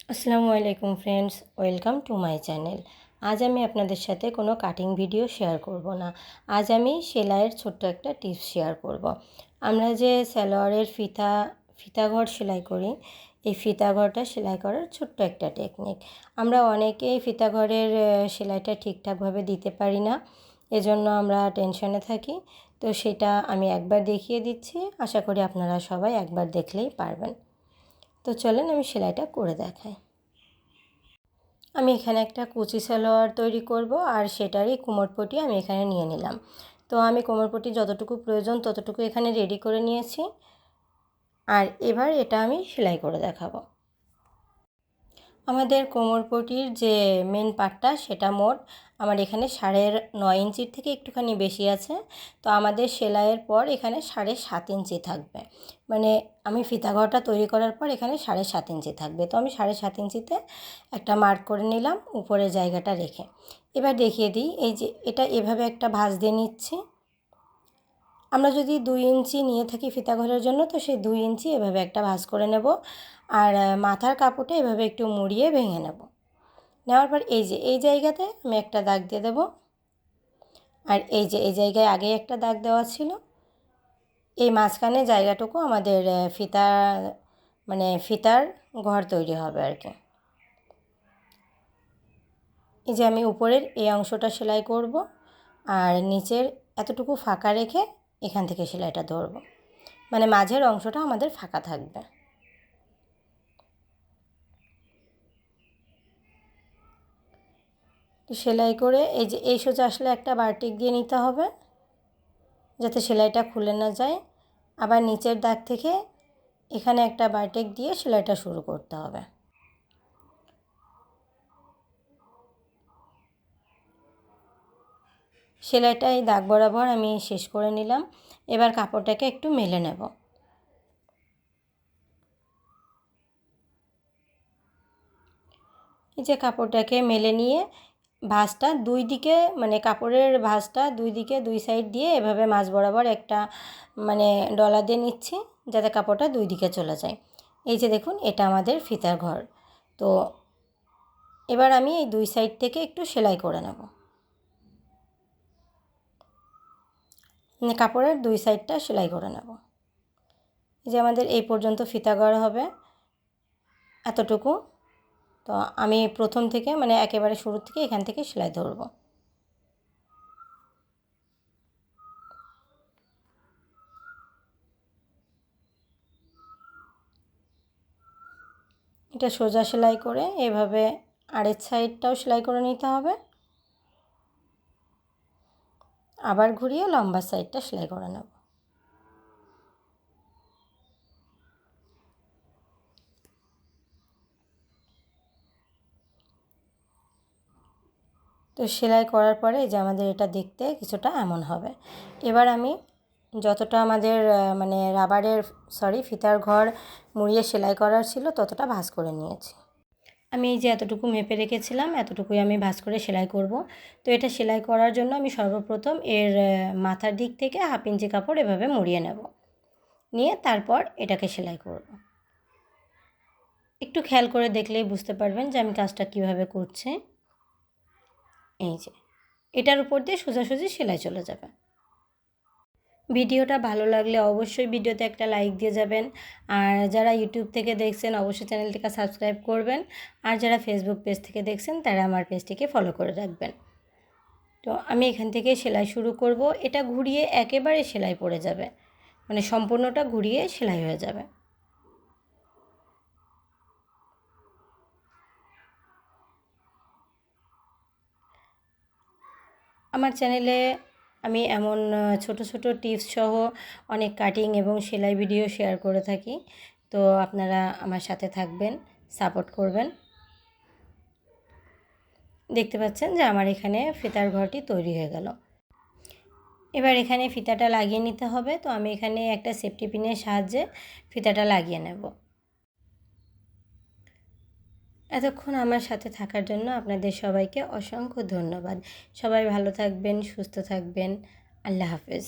আসসালামু আলাইকুম friends, welcome to my channel. আজ আমি আপনাদের সাথে কোনো কাটিং ভিডিও শেয়ার করব না। আজ আমি সেলাইয়ের ছোট্ট একটা টিপস শেয়ার করব। আমরা যে সালোয়ারের ফিতাঘর সেলাই করি, এই ফিতাঘরটা সেলাই করার ছোট্ট একটা টেকনিক। আমরা অনেকেই ফিতাঘরের সেলাইটা ঠিকঠাকভাবে দিতে পারি না, এজন্য আমরা টেনশনে থাকি। তো সেটা আমি একবার দেখিয়ে দিচ্ছি, আশা করি আপনারা সবাই একবার দেখলেই পারবেন। তো চলেন আমি সেলাইটা করে দেখাই। আমি এখানে একটা কুচি সালোয়ার তৈরি করব, আর সেটারই কোমরপটি আমি এখানে নিয়ে নিলাম। তো আমি কোমরপটি যতটুকু প্রয়োজন ততটুকু এখানে রেডি করে নিয়েছি, আর এবার এটা আমি সেলাই করে দেখাবো। আমাদের কোমরপটির যে মেন পার্টটা সেটা মোট আমার এখানে 9.5 ইঞ্চির থেকে একটুখানি বেশি আছে। তো আমাদের সেলাইয়ের পর এখানে 7.5 ইঞ্চি থাকবে, মানে আমি ফিতাঘরটা তৈরি করার পর এখানে 7.5 ইঞ্চি থাকবে। তো আমি 7.5 ইঞ্চিতে একটা মার্ক করে নিলাম উপরের জায়গাটা রেখে। এবার দেখিয়ে দিই, এই যে এটা এভাবে একটা ভাঁজ দিয়ে নিচ্ছি। আমরা যদি 2 ইঞ্চি নিয়ে থাকি ফিতাঘরের জন্য, তো সেই 2 ইঞ্চি এভাবে একটা ভাঁজ করে নেব, আর মাথার কাপড়টা এভাবে একটু মুড়িয়ে ভেঙে নেব। নেওয়ার পর এই যে এই জায়গাতে আমি একটা দাগ দিয়ে দেব, আর এই যে এই জায়গায় আগে একটা দাগ দেওয়া ছিল, এই মাঝখানে জায়গাটুকু আমাদের ফিতার ঘর তৈরি হবে আর কি। এই যে আমি উপরের এই অংশটা সেলাই করব, আর নিচের এতটুকু ফাঁকা রেখে এখান থেকে সেলাইটা ধরব, মানে মাঝের অংশটা আমাদের ফাঁকা থাকবে। সেলাই করে এই যে এই সোজা আসলে একটা বারটিক দিয়ে নিতে হবে, যাতে সেলাইটা খুলে না যায়। আবার নিচের দাগ থেকে এখানে একটা বারটিক দিয়ে সেলাইটা শুরু করতে হবে। সেলাইটা এই দাগ বরাবর আমি শেষ করে নিলাম। এবার কাপড়টাকে একটু মেলে নেব। এই যে কাপড়টাকে মেলে নিয়ে ভাঁজটা দুই দিকে, মানে কাপড়ের ভাঁজটা দুই দিকে দুই সাইড দিয়ে এভাবে মাঝ বরাবর একটা ডলা দিয়ে নিচ্ছি, যাতে কাপড়টা দুই দিকে চলে যায়। এই যে দেখুন, এটা আমাদের ফিতার ঘর। তো এবার আমি এই দুই সাইড থেকে একটু সেলাই করে নেব, কাপড়ের দুই সাইডটা সেলাই করে নেব। এই যে আমাদের এই পর্যন্ত ফিতা ঘর হবে এতটুকু। তো আমি প্রথম থেকে একেবারে শুরু থেকে এখান থেকে সেলাই ধরব। এটা সোজা সেলাই করে এভাবে আরেক সাইডটাও সেলাই করে নিতে হবে, আবার ঘুরিয়ে লম্বা সাইডটা সেলাই করে নেব। তো সেলাই করার পরে এই যে আমাদের এটা দেখতে কিছুটা এমন হবে। এবার আমি যতটা আমাদের ফিতার ঘর মুড়িয়ে সেলাই করার ছিল ততটা ভাঁজ করে নিয়েছি। আমি এই যে এতটুকু মেপে রেখেছিলাম, এতটুকুই আমি ভাঁজ করে সেলাই করব। তো এটা সেলাই করার জন্য আমি সর্বপ্রথম এর মাথার দিক থেকে 1/2 ইঞ্চি কাপড় এভাবে মুড়িয়ে নেব, নিয়ে তারপর এটাকে সেলাই করব। একটু খেয়াল করে দেখলেই বুঝতে পারবেন যে আমি কাজটা কিভাবে করছি। এই যে এটার উপর দিয়ে সোজাসুজি সেলাই চলে যাবে। ভিডিওটা ভালো লাগলে অবশ্যই ভিডিওতে একটা লাইক দিয়ে যাবেন, আর যারা ইউটিউব থেকে দেখছেন অবশ্যই চ্যানেলটিকে সাবস্ক্রাইব করবেন, আর যারা ফেসবুক পেজ থেকে দেখছেন তারা আমার পেজটিকে ফলো করে রাখবেন। তো আমি এখান থেকে সেলাই শুরু করব। এটা ঘুরিয়ে একেবারে সেলাই পড়ে যাবে, সম্পূর্ণটা ঘুরিয়ে সেলাই হয়ে যাবে। আমার চ্যানেলে আমি এমন ছোট ছোট টিপস সহ অনেক কাটিং এবং সেলাই ভিডিও শেয়ার করে থাকি। তো আপনারা আমার সাথে থাকবেন, সাপোর্ট করবেন। দেখতে পাচ্ছেন যে আমার এখানে ফিতার ঘরটি তৈরি হয়ে গেল। এবার এখানে ফিতাটা লাগিয়ে নিতে হবে। তো আমি এখানে একটা সেফটি পিনের সাহায্যে ফিতাটা লাগিয়ে নেব। এতক্ষণ আমার সাথে থাকার জন্য আপনাদের সবাইকে অসংখ্য ধন্যবাদ। সবাই ভালো থাকবেন, সুস্থ থাকবেন। আল্লাহ হাফেজ।